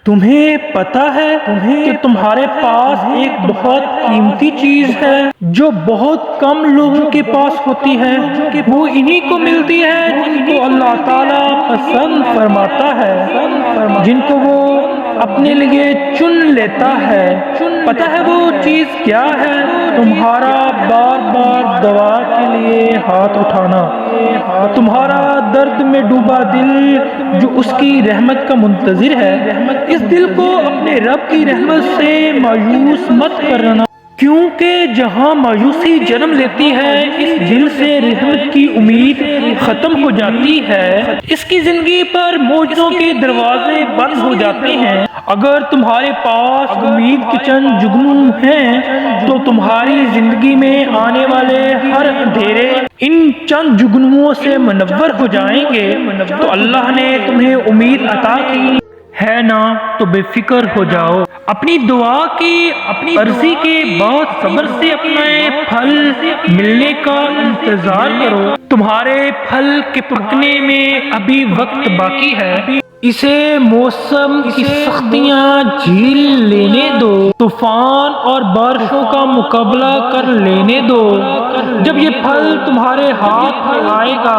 تمہیں پتا ہے کہ تمہارے پاس ایک بہت قیمتی چیز ہے جو بہت کم لوگوں کے پاس ہوتی ہے، وہ انہی کو ملتی ہے جن کو اللہ تعالیٰ پسند فرماتا ہے، جن کو وہ اپنے لیے چن لیتا ہے۔ پتا ہے وہ چیز کیا ہے؟ تمہارا بار بار دعا کے لیے ہاتھ اٹھانا، تمہارا درد میں ڈوبا دل جو اس کی رحمت کا منتظر ہے۔ اس دل کو اپنے رب کی رحمت سے مایوس مت کرنا، کیونکہ جہاں مایوسی جنم لیتی ہے اس دل سے رحمت کی امید ختم ہو جاتی ہے، اس کی زندگی پر معجزوں کے دروازے بند ہو جاتے ہیں۔ اگر تمہارے پاس امید کے چند جگنو ہیں تو تمہاری زندگی میں آنے والے ہر اندھیرے ان چند جگنوؤں سے منور ہو جائیں گے۔ تو اللہ نے تمہیں امید عطا کی ہے نا، تو بے فکر ہو جاؤ۔ اپنی دعا کی اپنی عرضی کے بعد صبر سے اپنے پھل ملنے کا انتظار کرو۔ تمہارے پھل کے پکنے میں ابھی وقت باقی ہے، اسے موسم کی سختیاں جھیل لینے دو، طوفان اور بارشوں کا مقابلہ کر لینے دو۔ جب یہ پھل تمہارے ہاتھ میں آئے گا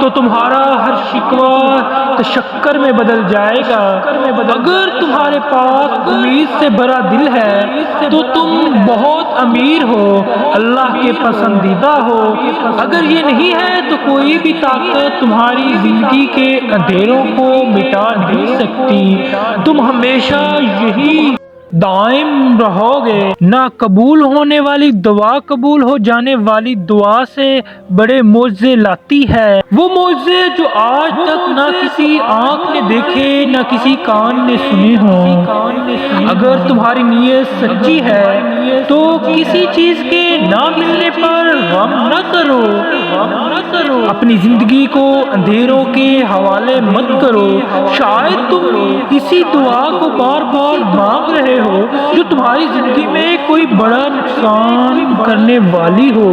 تو تمہارا ہر شکوہ تشکر میں بدل جائے گا۔ اگر تمہارے پاس امید سے بھرا دل ہے تو تم بہت امیر ہو، اللہ کے پسندیدہ ہو۔ اگر یہ نہیں ہے تو کوئی بھی طاقت تمہاری زندگی کے اندھیروں کو مٹا نہیں سکتی۔ تم ہمیشہ یہی دائم رہو گے۔ نہ قبول ہونے والی دعا قبول ہو جانے والی دعا سے بڑے معجزے لاتی ہے، وہ معجزے جو آج تک نہ کسی آنکھ نے دیکھے نہ کسی کان نے سنے ہوں۔ اگر تمہاری نیت سچی ہے تو کسی چیز کے نہ ملنے پر غم نہ کرو۔ اپنی زندگی کو اندھیروں کے حوالے مت کرو۔ شاید تم اسی دعا کو بار بار مانگ رہے ہو جو تمہاری زندگی میں کوئی بڑا نقصان کرنے والی ہو،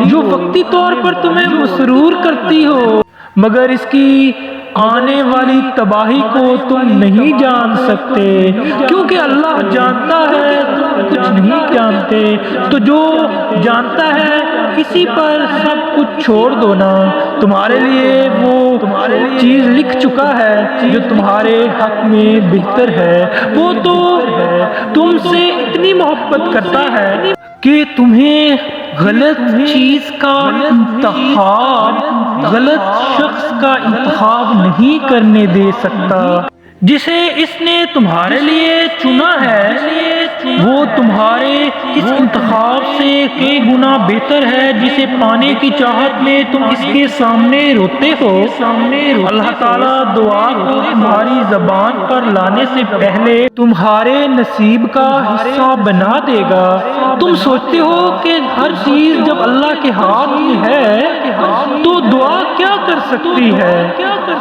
جو وقتی طور پر تمہیں مسرور کرتی ہو، مگر اس کی آنے والی تباہی کو تم نہیں جان سکتے، کیونکہ اللہ جانتا ہے تم کچھ نہیں جانتے۔ تو جو جانتا ہے اسی پر سب کچھ چھوڑ دو نا۔ تمہارے لیے وہ چیز لکھ چکا ہے جو تمہارے حق میں بہتر ہے۔ وہ تو تم سے اتنی محبت کرتا ہے کہ تمہیں غلط چیز کا انتخاب، غلط شخص کا انتخاب نہیں کرنے دے سکتا۔ جسے اس نے تمہارے لیے چنا ہے وہ تمہارے اس انتخاب سے کئی گنا بہتر ہے، جسے پانے کی چاہت میں تم اس کے سامنے روتے ہو۔ اللہ تعالیٰ دعا کو تمہاری زبان پر لانے سے پہلے تمہارے نصیب کا حصہ بنا دے گا۔ تم سوچتے ہو کہ ہر چیز جب اللہ کے ہاتھ میں ہے تو دعا کیا کر سکتی ہے،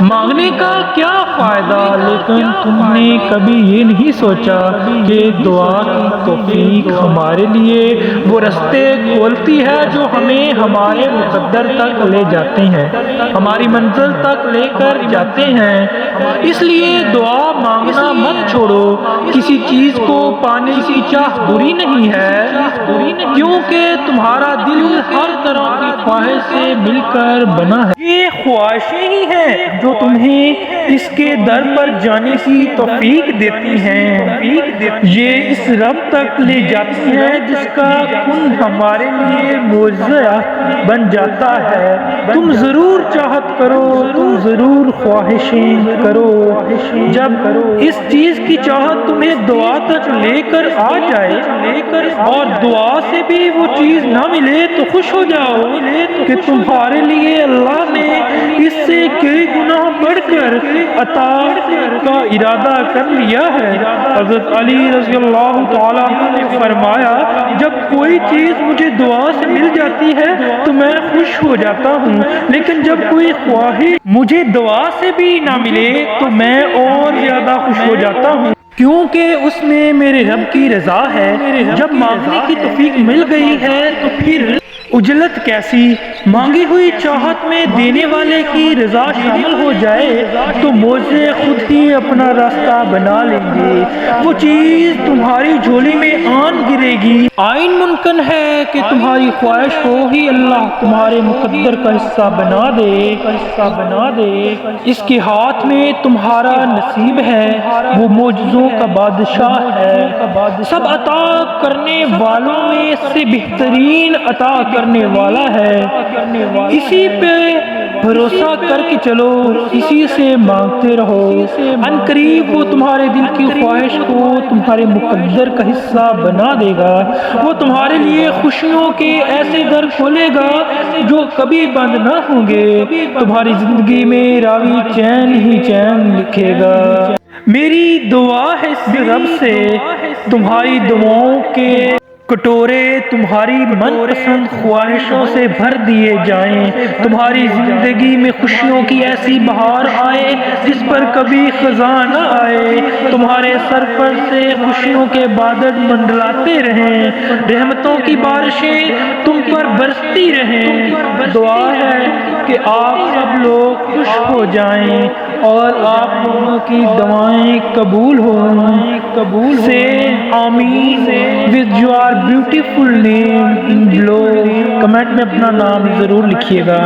مانگنے کا کیا فائدہ؟ لیکن تم نے کبھی یہ نہیں سوچا کہ دعا کی توفیق ہمارے لیے وہ رستے کھولتی ہے جو ہمیں ہمارے مقدر تک لے جاتے ہیں، ہماری منزل تک لے کر جاتے ہیں۔ اس لیے دعا مانگنا مت چھوڑو۔ کسی چیز کو پانے کی چاہ بری نہیں ہے، کیونکہ تمہارا دل ہر طرح کی خواہش سے مل کر بنا ہے۔ یہ خواہشیں ہی ہیں جو تمہیں اس کے در پر جانے کی توفیق دیتی ہیں، یہ اس رب تک لے جاتی ہیں جس کا کن ہمارے لیے معجزہ بن جاتا ہے۔ تم ضرور چاہت کرو، تم ضرور خواہشیں کرو۔ جب اس چیز کی چاہت تمہیں دعا تک لے کر آ جائے اور دعا سے بھی وہ چیز نہ ملے تو خوش ہو جاؤ کہ تمہارے لیے اللہ نے اس سے کئی گنا بڑھ کر عطا کا ارادہ کر لیا ہے۔ حضرت علی رضی اللہ تعالیٰ عنہ نے فرمایا، جب کوئی چیز مجھے دعا سے مل جاتی ہے تو میں خوش ہو جاتا ہوں، لیکن جب کوئی خواہش مجھے دعا سے بھی نہ ملے تو میں اور زیادہ خوش ہو جاتا ہوں، کیونکہ اس میں میرے رب کی رضا ہے۔ جب مانگنے کی توفیق مل گئی ہے تو پھر اجلت کیسی مانگی ہوئی چاہت میں دینے والے کی رضا شامل ہو جائے تو معجزے خود ہی اپنا راستہ بنا لیں گے، وہ چیز تمہاری جھولی میں آن گرے گی۔ آئین ممکن ہے کہ تمہاری خواہش ہو ہی اللہ تمہارے مقدر کا حصہ بنا دے، اس کے ہاتھ میں تمہارا نصیب ہے، وہ معجزوں کا بادشاہ ہے، سب عطا کرنے والوں میں سے بہترین عطا کرنے والا ہے، اسی پہ بھروسہ کر کے چلو، اسی سے مانگتے رہو، ان قریب وہ تمہارے دل کی خواہش کو تمہارے مقدر کا حصہ بنا دے گا، وہ تمہارے لیے خوشیوں کے ایسے در کھولے گا جو کبھی بند نہ ہوں گے، تمہاری زندگی میں راوی چین ہی چین لکھے گا۔ میری دعا ہے اس رب سے تمہاری دعاؤں کے کٹورے تمہاری من پسند خواہشوں سے بھر دیے جائیں، تمہاری زندگی میں خوشیوں کی ایسی بہار آئے جس پر کبھی خزاں نہ آئے، تمہارے سر پر سے خوشیوں کے بادل منڈلاتے رہیں، رحمتوں کی بارشیں تم پر برستی رہیں۔ دعا ہے کہ آپ سب لوگ خوش ہو جائیں اور آپ لوگوں کی دعائیں قبول ہوں۔ سے آمین with your beautiful name in below، comment میں اپنا نام ضرور لکھیے گا۔